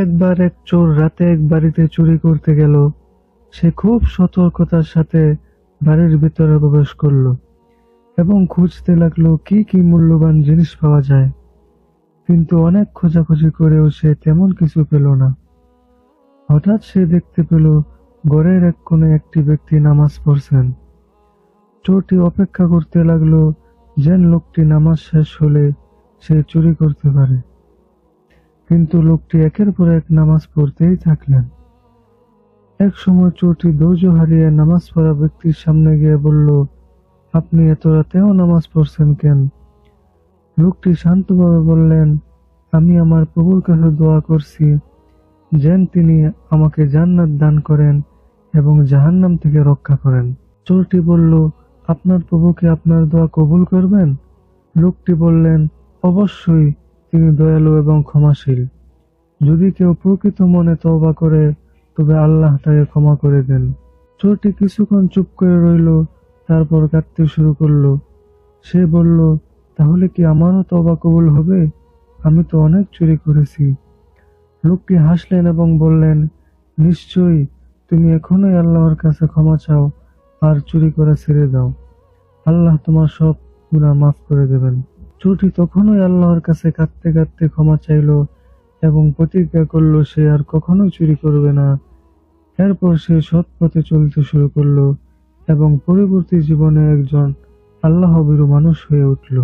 একবার এক চোর রাতে এক বাড়িতে চুরি করতে গেল। সে খুব সতর্কতার সাথে বাড়ির ভিতরে প্রবেশ করলো এবং খুঁজতে লাগলো কি কি মূল্যবান জিনিস পাওয়া যায়। কিন্তু অনেক খোঁজাখুঁজি করেও সে তেমন কিছু পেল না। হঠাৎ সে দেখতে পেল ঘরের এক কোণে একটি ব্যক্তি নামাজ পড়ছেন। চোরটি অপেক্ষা করতে লাগলো যেন লোকটি নামাজ শেষ হলে সে চুরি করতে পারে। কিন্তু লোকটি একের পর এক নামাজ পড়তেই থাকলেন। এক সময় চোরটি ধৈর্য হারিয়ে নামাজ পড়া ব্যক্তির সামনে গিয়ে বলল, আপনি এত রাতেও নামাজ পড়ছেন কেন? লোকটি শান্তভাবে বললেন, আমি আমার প্রভুর কাছে দোয়া করছি যেন তিনি আমাকে জান্নাত দান করেন এবং জাহান্নাম থেকে রক্ষা করেন। চোরটি বলল, আপনার প্রভু কি আপনার দোয়া কবুল করবেন? লোকটি বললেন, অবশ্যই, তিনি দয়ালু এবং ক্ষমাশীল। যদি কেউ প্রকৃত মনে তওবা করে তবে আল্লাহ তাকে ক্ষমা করে দেন। চোরটি কিছুক্ষণ চুপ করে রইল, তারপর কাঁদতে শুরু করলো। সে বলল, তাহলে কি আমারও তওবা কবুল হবে? আমি তো অনেক চুরি করেছি। লোকটি হাসলেন এবং বললেন, নিশ্চয়ই, তুমি এখনোই আল্লাহর কাছে ক্ষমা চাও আর চুরি করা ছেড়ে দাও। আল্লাহ তোমার সব গুনাহ মাফ করে দেবেন। চোরটি তখনই আল্লাহর কাছে কাঁদতে কাঁদতে ক্ষমা চাইল এবং প্রতিজ্ঞা করল সে আর কখনোই চুরি করবে না। এরপর সে সৎ পথে চলতে শুরু করলো এবং পরবর্তী জীবনে একজন আল্লাহভীরু মানুষ হয়ে উঠল।